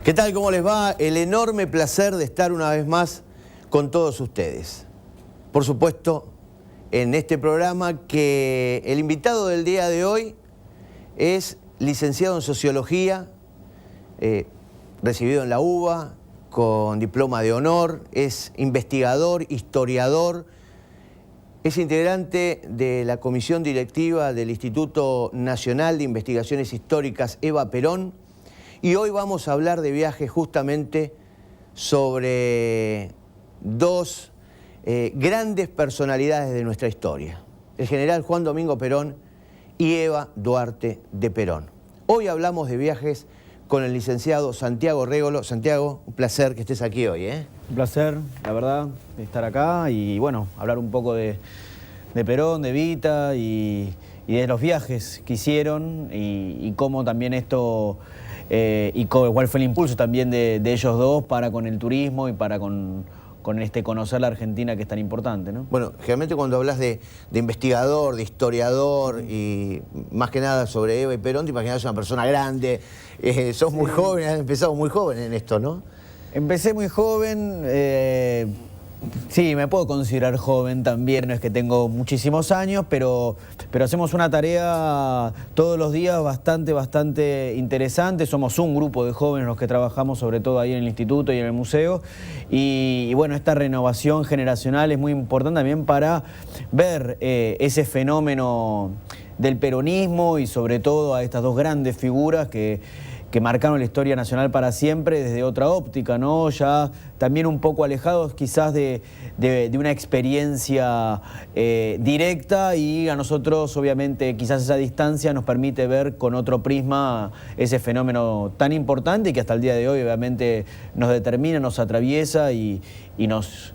¿Qué tal? ¿Cómo les va? El enorme placer de estar una vez más con todos ustedes. Por supuesto, en este programa que el invitado del día de hoy es licenciado en Sociología, recibido en la UBA, con diploma de honor, es investigador, historiador, es integrante de la comisión directiva del Instituto Nacional de Investigaciones Históricas Eva Perón, y hoy vamos a hablar de viajes justamente sobre dos grandes personalidades de nuestra historia, el general Juan Domingo Perón y Eva Duarte de Perón. Hoy hablamos de viajes con el licenciado Santiago Régolo. Santiago, un placer que estés aquí hoy, ¿eh? Un placer, la verdad, estar acá y bueno, hablar un poco de Perón, de Evita y de los viajes que hicieron y cómo también esto, cuál fue el impulso también de ellos dos para con el turismo y para con conocer la Argentina, que es tan importante, ¿no? Bueno, generalmente cuando hablas de investigador, de historiador y más que nada sobre Eva y Perón, te imaginas una persona grande, sos muy joven, has empezado muy joven en esto, ¿no? Empecé muy joven, sí, me puedo considerar joven también, no es que tengo muchísimos años, pero hacemos una tarea todos los días bastante interesante. Somos un grupo de jóvenes los que trabajamos, sobre todo ahí en el instituto y en el museo, y bueno, esta renovación generacional es muy importante también para ver ese fenómeno del peronismo y sobre todo a estas dos grandes figuras que marcaron la historia nacional para siempre desde otra óptica, ¿no? Ya también un poco alejados quizás de una experiencia directa, y a nosotros obviamente quizás esa distancia nos permite ver con otro prisma ese fenómeno tan importante y que hasta el día de hoy obviamente nos determina, nos atraviesa y nos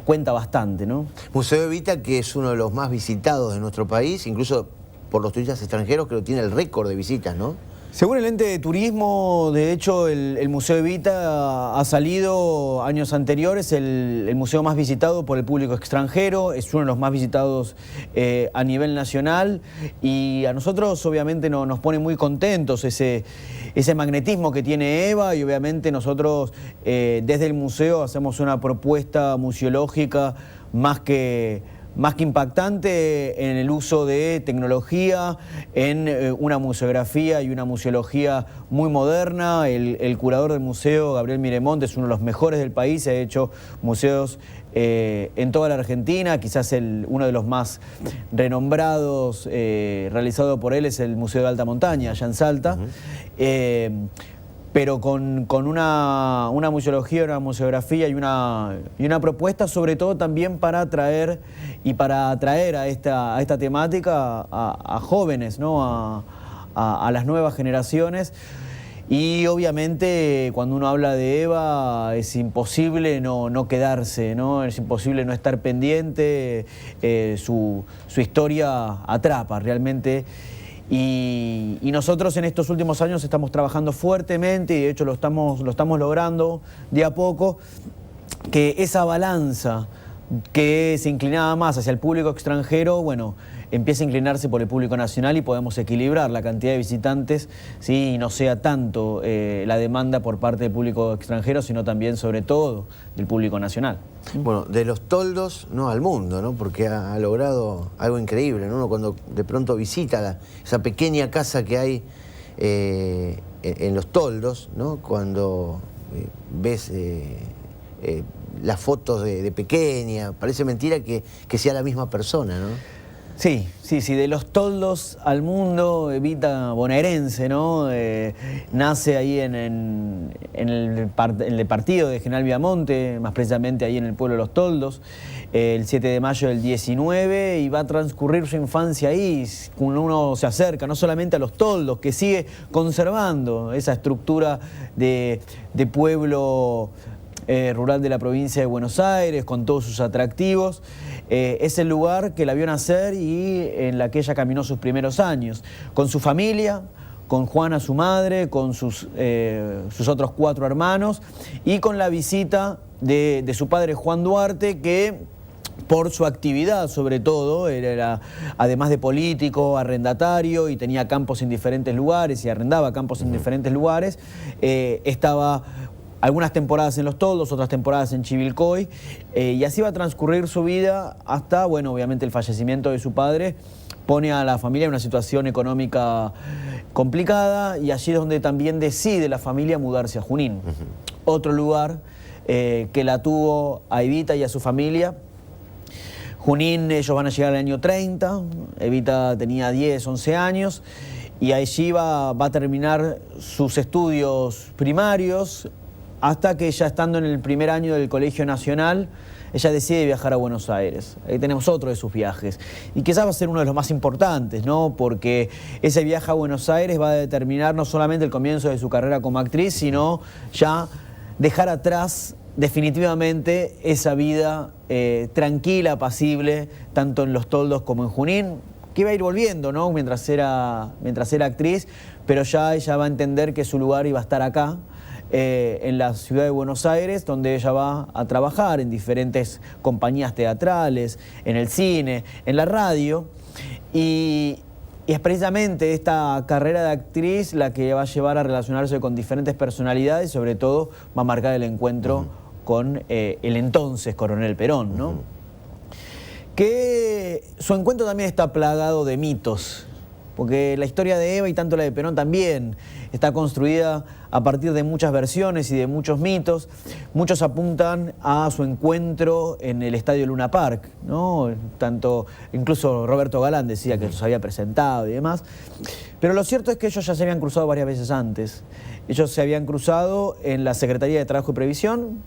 cuenta bastante, ¿no? Museo Evita, que es uno de los más visitados de nuestro país, incluso por los turistas extranjeros, creo que tiene el récord de visitas, ¿no? Según el ente de turismo, de hecho, el Museo Evita ha salido años anteriores el museo más visitado por el público extranjero, es uno de los más visitados a nivel nacional, y a nosotros obviamente nos pone muy contentos ese magnetismo que tiene Eva, y obviamente nosotros desde el museo hacemos una propuesta museológica más que impactante en el uso de tecnología, en una museografía y una museología muy moderna. El curador del museo, Gabriel Miremont, es uno de los mejores del país, ha hecho museos en toda la Argentina, quizás uno de los más renombrados realizado por él es el Museo de Alta Montaña, allá en Salta. Pero con una museología, una museografía y una propuesta, sobre todo también para atraer a esta temática a jóvenes, ¿no? a las nuevas generaciones. Y obviamente cuando uno habla de Eva es imposible no quedarse, ¿no? Es imposible no estar pendiente, su historia atrapa realmente. Y nosotros en estos últimos años estamos trabajando fuertemente, y de hecho lo estamos logrando de a poco, que esa balanza que se inclinaba más hacia el público extranjero, bueno, empieza a inclinarse por el público nacional y podemos equilibrar la cantidad de visitantes, ¿sí? Y no sea tanto la demanda por parte del público extranjero, sino también, sobre todo, del público nacional. Bueno, de los toldos, no al mundo, ¿no? Porque ha logrado algo increíble, ¿no? Uno cuando de pronto visita esa pequeña casa que hay en los toldos, ¿no? Cuando ves las fotos de pequeña, parece mentira que sea la misma persona, ¿no? Sí, de los toldos al mundo, Evita bonaerense, ¿no? Nace ahí en el partido de General Viamonte, más precisamente ahí en el pueblo de Los Toldos, el 7 de mayo del 19, y va a transcurrir su infancia ahí. Uno se acerca no solamente a Los Toldos, que sigue conservando esa estructura de pueblo rural de la provincia de Buenos Aires, con todos sus atractivos. Es el lugar que la vio nacer y en la que ella caminó sus primeros años, con su familia, con Juana, su madre, con sus otros 4 hermanos, y con la visita de su padre Juan Duarte, que por su actividad sobre todo, era además de político, arrendatario y tenía campos en diferentes lugares y arrendaba campos en diferentes lugares, estaba algunas temporadas en Los Toldos, otras temporadas en Chivilcoy, y así va a transcurrir su vida hasta, bueno, obviamente el fallecimiento de su padre pone a la familia en una situación económica complicada y allí es donde también decide la familia mudarse a Junín, otro lugar que la tuvo a Evita y a su familia. Junín, ellos van a llegar al año 30, Evita tenía 10, 11 años y allí va a terminar sus estudios primarios hasta que ya estando en el primer año del Colegio Nacional, ella decide viajar a Buenos Aires. Ahí tenemos otro de sus viajes. Y quizás va a ser uno de los más importantes, ¿no? Porque ese viaje a Buenos Aires va a determinar no solamente el comienzo de su carrera como actriz, sino ya dejar atrás definitivamente esa vida tranquila, apacible, tanto en Los Toldos como en Junín, que iba a ir volviendo, ¿no? mientras era actriz, pero ya ella va a entender que su lugar iba a estar acá, en la ciudad de Buenos Aires, donde ella va a trabajar en diferentes compañías teatrales, en el cine, en la radio, y es precisamente esta carrera de actriz la que va a llevar a relacionarse con diferentes personalidades, sobre todo va a marcar el encuentro con el entonces coronel Perón, ¿no? Que su encuentro también está plagado de mitos, porque la historia de Eva y tanto la de Perón también está construida a partir de muchas versiones y de muchos mitos. Muchos apuntan a su encuentro en el estadio Luna Park, ¿no? Incluso Roberto Galán decía que los había presentado y demás. Pero lo cierto es que ellos ya se habían cruzado varias veces antes. Ellos se habían cruzado en la Secretaría de Trabajo y Previsión,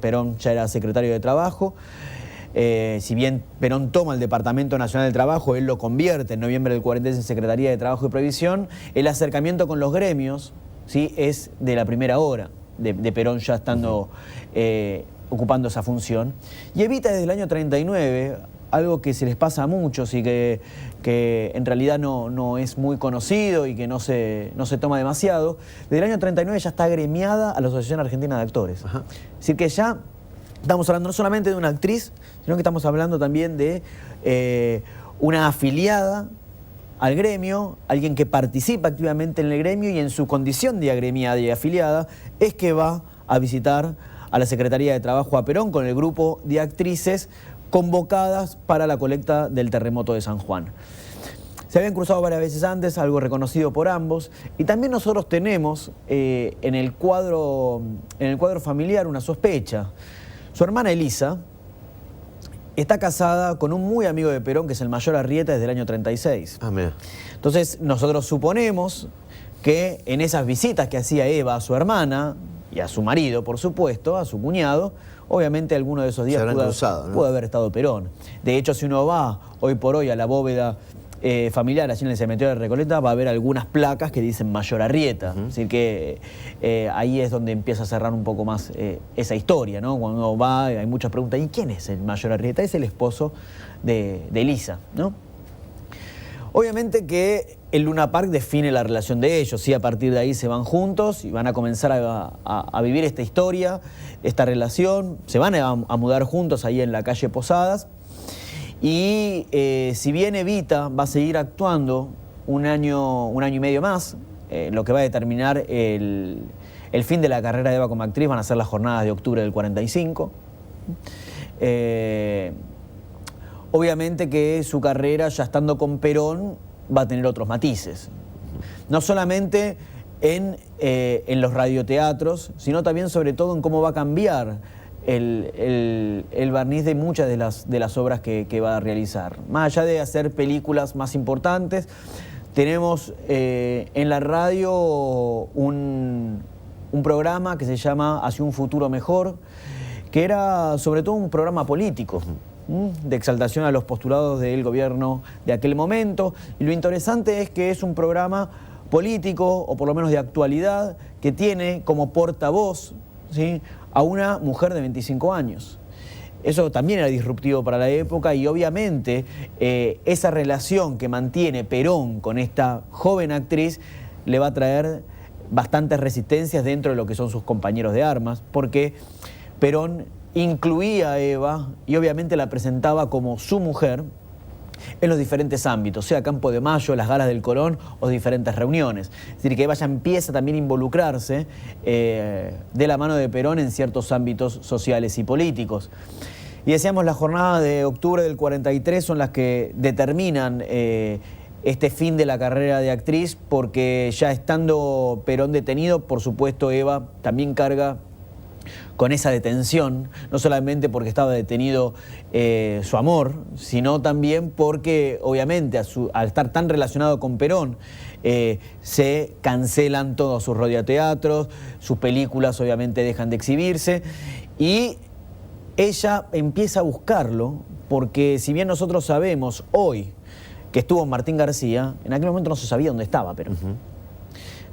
Perón ya era secretario de Trabajo. Si bien Perón toma el Departamento Nacional del Trabajo, él lo convierte en noviembre del 46 en Secretaría de Trabajo y Previsión, el acercamiento con los gremios, ¿sí? Es de la primera hora de Perón ya estando ocupando esa función. Y Evita desde el año 39, algo que se les pasa a muchos y que en realidad no es muy conocido y que no se toma demasiado, desde el año 39 ya está agremiada a la Asociación Argentina de Actores. Ajá. Es decir, que ya estamos hablando no solamente de una actriz, sino que estamos hablando también de una afiliada al gremio, alguien que participa activamente en el gremio y en su condición de agremiada y afiliada es que va a visitar a la Secretaría de Trabajo a Perón con el grupo de actrices convocadas para la colecta del terremoto de San Juan. Se habían cruzado varias veces antes, algo reconocido por ambos, y también nosotros tenemos en el cuadro familiar una sospecha. Su hermana Elisa está casada con un muy amigo de Perón, que es el Mayor Arrieta, desde el año 36. Ah, mira. Entonces, nosotros suponemos que en esas visitas que hacía Eva a su hermana, y a su marido, por supuesto, a su cuñado, obviamente alguno de esos días pudo haber estado Perón. De hecho, si uno va hoy por hoy a la bóveda familiar, allí en el cementerio de Recoleta, va a haber algunas placas que dicen Mayor Arrieta. Es decir, que ahí es donde empieza a cerrar un poco más esa historia, ¿no? Cuando uno va, hay muchas preguntas, ¿y quién es el Mayor Arrieta? Es el esposo de Elisa, ¿no? Obviamente que el Luna Park define la relación de ellos, ¿sí? A partir de ahí se van juntos y van a comenzar a vivir esta historia, esta relación, se van a mudar juntos ahí en la calle Posadas. Y si bien Evita va a seguir actuando un año y medio más, lo que va a determinar el fin de la carrera de Eva como actriz van a ser las jornadas de octubre del 45. Obviamente que su carrera, ya estando con Perón, va a tener otros matices. No solamente en los radioteatros, sino también sobre todo en cómo va a cambiar el barniz de muchas de las obras que va a realizar. Más allá de hacer películas más importantes, tenemos en la radio un programa que se llama Hacia un futuro mejor, que era sobre todo un programa político, de exaltación a los postulados del gobierno de aquel momento. Y lo interesante es que es un programa político, o por lo menos de actualidad, que tiene como portavoz, ¿sí?, a una mujer de 25 años. Eso también era disruptivo para la época y obviamente esa relación que mantiene Perón con esta joven actriz le va a traer bastantes resistencias dentro de lo que son sus compañeros de armas, porque Perón incluía a Eva y obviamente la presentaba como su mujer en los diferentes ámbitos, sea Campo de Mayo, las galas del Colón o diferentes reuniones. Es decir, que Eva ya empieza también a involucrarse de la mano de Perón en ciertos ámbitos sociales y políticos. Y decíamos, las jornadas de octubre del 43 son las que determinan este fin de la carrera de actriz, porque ya estando Perón detenido, por supuesto Eva también carga con esa detención, no solamente porque estaba detenido su amor, sino también porque obviamente al estar tan relacionado con Perón, se cancelan todos sus radioteatros, sus películas obviamente dejan de exhibirse, y ella empieza a buscarlo, porque si bien nosotros sabemos hoy que estuvo Martín García, en aquel momento no se sabía dónde estaba Perón.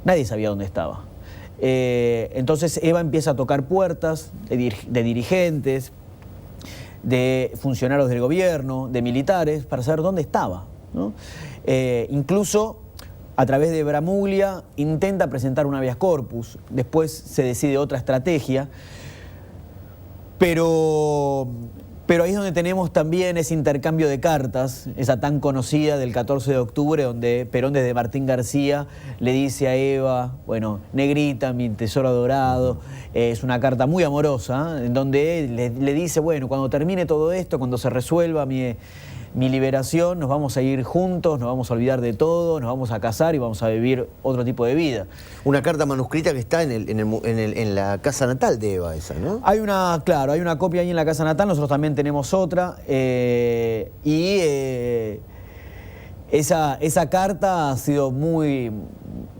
Nadie sabía dónde estaba. Entonces Eva empieza a tocar puertas de dirigentes, de funcionarios del gobierno, de militares, para saber dónde estaba, ¿no? Incluso a través de Bramuglia intenta presentar un habeas corpus, después se decide otra estrategia, pero ahí es donde tenemos también ese intercambio de cartas, esa tan conocida del 14 de octubre, donde Perón desde Martín García le dice a Eva, bueno, negrita, mi tesoro adorado, es una carta muy amorosa, en donde él le dice, bueno, cuando termine todo esto, cuando se resuelva mi liberación, nos vamos a ir juntos, nos vamos a olvidar de todo, nos vamos a casar y vamos a vivir otro tipo de vida. Una carta manuscrita que está en la casa natal de Eva, esa, ¿no? Claro, hay una copia ahí en la casa natal, nosotros también tenemos otra, esa carta ha sido muy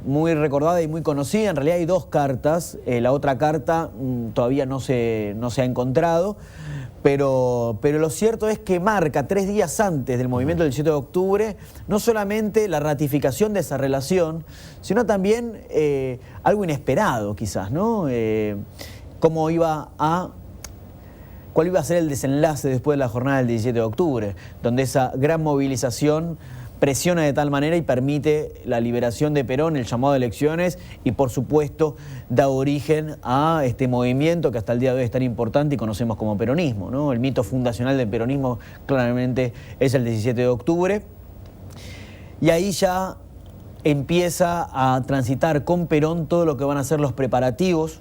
recordada y muy conocida. En realidad hay dos cartas, la otra carta todavía no se ha encontrado, pero lo cierto es que marca 3 días antes del movimiento del 17 de octubre no solamente la ratificación de esa relación, sino también algo inesperado quizás, ¿no? Cuál iba a ser el desenlace después de la jornada del 17 de octubre, donde esa gran movilización presiona de tal manera y permite la liberación de Perón, el llamado a elecciones, y por supuesto da origen a este movimiento que hasta el día de hoy es tan importante y conocemos como peronismo, ¿no? El mito fundacional del peronismo claramente es el 17 de octubre. Y ahí ya empieza a transitar con Perón todo lo que van a ser los preparativos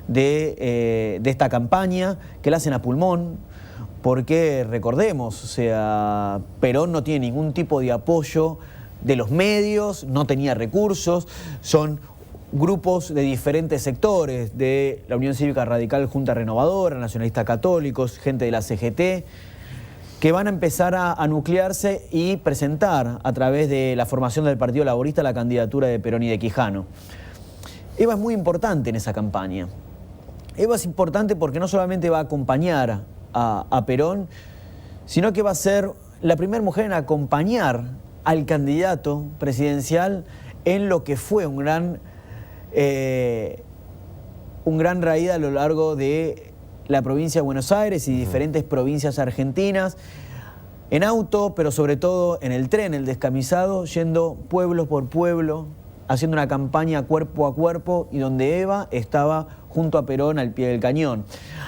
de esta campaña, que la hacen a pulmón, porque recordemos, o sea, Perón no tiene ningún tipo de apoyo de los medios, no tenía recursos, son grupos de diferentes sectores, de la Unión Cívica Radical Junta Renovadora, nacionalistas católicos, gente de la CGT, que van a empezar a nuclearse y presentar a través de la formación del Partido Laborista la candidatura de Perón y de Quijano. Eva es muy importante en esa campaña. Eva es importante porque no solamente va a acompañar a Perón, sino que va a ser la primera mujer en acompañar al candidato presidencial en lo que fue un gran raíz a lo largo de la provincia de Buenos Aires y diferentes provincias argentinas, en auto, pero sobre todo en el tren, el descamisado, yendo pueblo por pueblo, haciendo una campaña cuerpo a cuerpo, y donde Eva estaba junto a Perón al pie del cañón.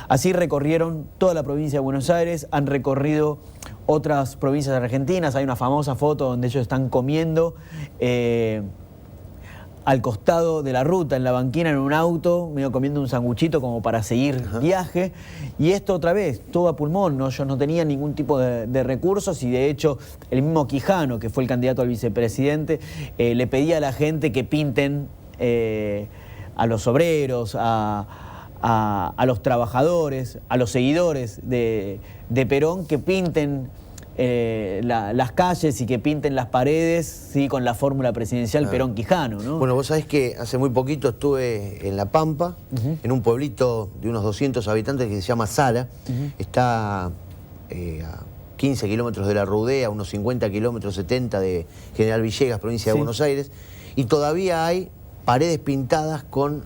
Así recorrieron toda la provincia de Buenos Aires, han recorrido otras provincias argentinas. Hay una famosa foto donde ellos están comiendo al costado de la ruta, en la banquina, en un auto, medio comiendo un sanguchito como para seguir viaje. Y esto otra vez, todo a pulmón, ¿no? Ellos no tenían ningún tipo de recursos, y de hecho el mismo Quijano, que fue el candidato al vicepresidente, le pedía a la gente que pinten a los obreros, a los trabajadores, a los seguidores de Perón, que pinten las calles y que pinten las paredes, ¿sí?, con la fórmula presidencial Perón-Quijano, ¿no? Bueno, vos sabés que hace muy poquito estuve en La Pampa, en un pueblito de unos 200 habitantes que se llama Sala. Está a 15 kilómetros de la Rudea, unos 50 kilómetros, 70 de General Villegas, provincia de Buenos Aires, y todavía hay paredes pintadas con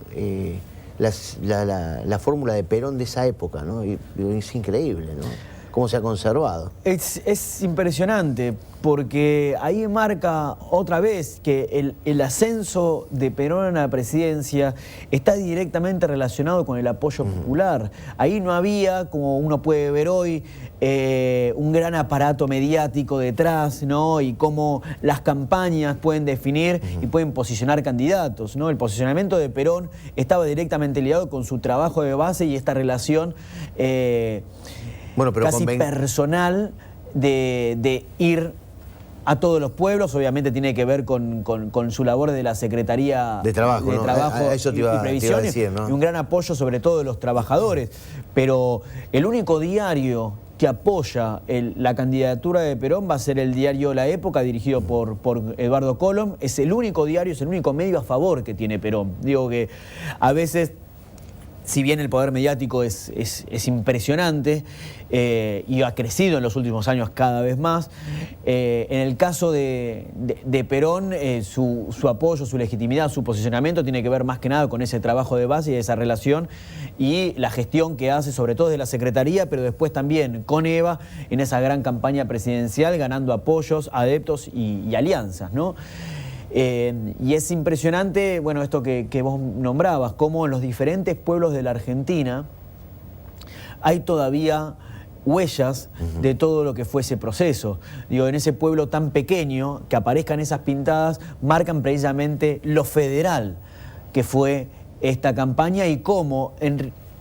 la fórmula de Perón de esa época, ¿no? Y es increíble, ¿no? cómo se ha conservado. Es impresionante porque ahí marca otra vez que el ascenso de Perón a la presidencia está directamente relacionado con el apoyo popular. Ahí no había, como uno puede ver hoy, un gran aparato mediático detrás, ¿no? Y cómo las campañas pueden definir y pueden posicionar candidatos, ¿no? El posicionamiento de Perón estaba directamente ligado con su trabajo de base y esta relación bueno, pero casi personal de ir a todos los pueblos. Obviamente tiene que ver con su labor de la Secretaría de Trabajo, ¿no? Trabajo eso te iba, y Previsión, decir, ¿no? Y un gran apoyo sobre todo de los trabajadores. Pero el único diario que apoya la candidatura de Perón va a ser el diario La Época, dirigido por Eduardo Colom. Es el único diario, es el único medio a favor que tiene Perón. Digo que a veces, si bien el poder mediático es impresionante y ha crecido en los últimos años cada vez más, en el caso de Perón, su apoyo, su legitimidad, su posicionamiento tiene que ver más que nada con ese trabajo de base y esa relación y la gestión que hace, sobre todo desde la Secretaría, pero después también con Eva en esa gran campaña presidencial, ganando apoyos, adeptos y alianzas, ¿no? Y es impresionante, bueno, esto que vos nombrabas, cómo en los diferentes pueblos de la Argentina hay todavía huellas de todo lo que fue ese proceso. Digo, en ese pueblo tan pequeño, que aparezcan esas pintadas, marcan precisamente lo federal que fue esta campaña y cómo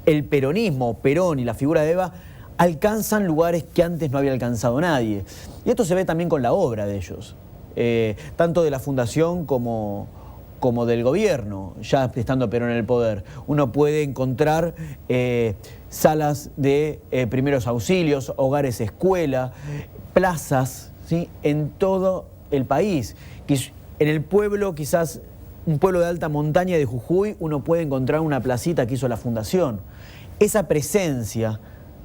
el peronismo, Perón y la figura de Eva alcanzan lugares que antes no había alcanzado nadie. Y esto se ve también con la obra de ellos. Tanto de la fundación como del gobierno, ya estando Perón en el poder. Uno puede encontrar salas de primeros auxilios, hogares escuela, plazas, ¿sí?, en todo el país. En el pueblo, quizás un pueblo de alta montaña de Jujuy, uno puede encontrar una placita que hizo la fundación. Esa presencia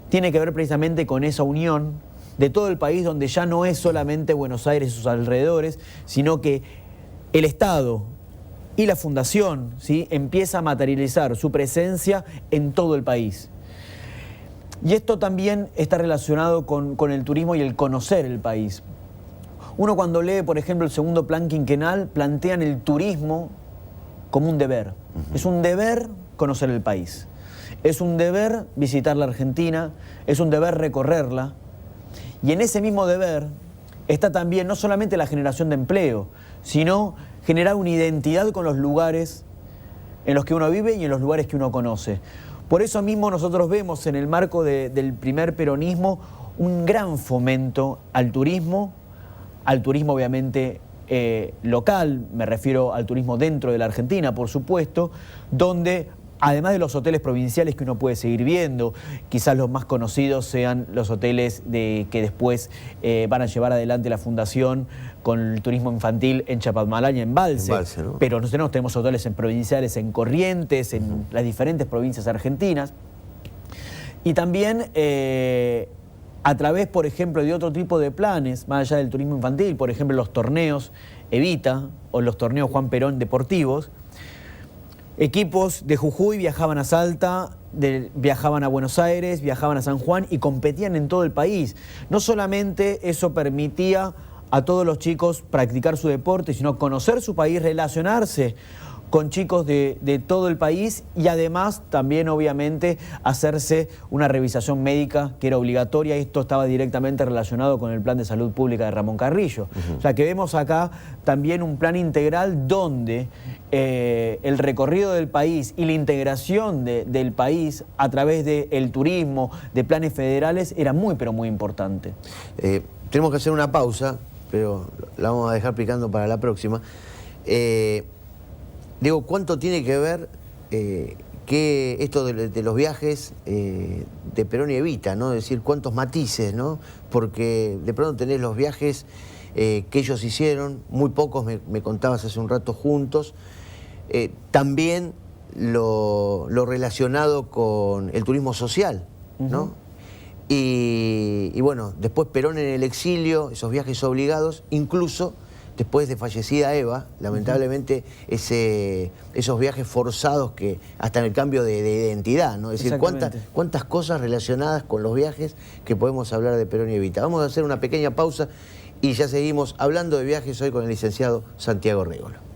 tiene que ver precisamente con esa unión de todo el país, donde ya no es solamente Buenos Aires y sus alrededores, sino que el Estado y la Fundación, ¿sí?, empieza a materializar su presencia en todo el país. Y esto también está relacionado con el turismo y el conocer el país. Uno cuando lee, por ejemplo, el segundo plan quinquenal, plantean el turismo como un deber. Es un deber conocer el país. Es un deber visitar la Argentina, es un deber recorrerla. Y en ese mismo deber está también no solamente la generación de empleo, sino generar una identidad con los lugares en los que uno vive y en los lugares que uno conoce. Por eso mismo nosotros vemos en el marco del primer peronismo un gran fomento al turismo obviamente local, me refiero al turismo dentro de la Argentina, por supuesto, donde además de los hoteles provinciales que uno puede seguir viendo, quizás los más conocidos sean los hoteles que después van a llevar adelante la Fundación con el turismo infantil en Chapadmalal y en Embalse, ¿no? Pero nosotros tenemos hoteles provinciales en Corrientes, en las diferentes provincias argentinas. Y también a través, por ejemplo, de otro tipo de planes, más allá del turismo infantil, por ejemplo, los torneos Evita o los torneos Juan Perón deportivos, equipos de Jujuy viajaban a Salta, viajaban a Buenos Aires, viajaban a San Juan y competían en todo el país. No solamente eso permitía a todos los chicos practicar su deporte, sino conocer su país, relacionarse con chicos de todo el país y además también obviamente hacerse una revisación médica que era obligatoria. Esto estaba directamente relacionado con el Plan de Salud Pública de Ramón Carrillo. O sea que vemos acá también un plan integral donde el recorrido del país y la integración del país a través del turismo, de planes federales, era muy pero muy importante. Tenemos que hacer una pausa, pero la vamos a dejar picando para la próxima. Digo, ¿cuánto tiene que ver que esto de los viajes de Perón y Evita, ¿no? Es decir, cuántos matices, ¿no? Porque de pronto tenés los viajes que ellos hicieron, muy pocos me contabas hace un rato juntos, también lo relacionado con el turismo social, ¿no? Y bueno, después Perón en el exilio, esos viajes obligados, incluso después de fallecida Eva, lamentablemente esos viajes forzados que hasta en el cambio de identidad, ¿no? Es decir, cuántas cosas relacionadas con los viajes que podemos hablar de Perón y Evita. Vamos a hacer una pequeña pausa y ya seguimos hablando de viajes hoy con el licenciado Santiago Rígolo.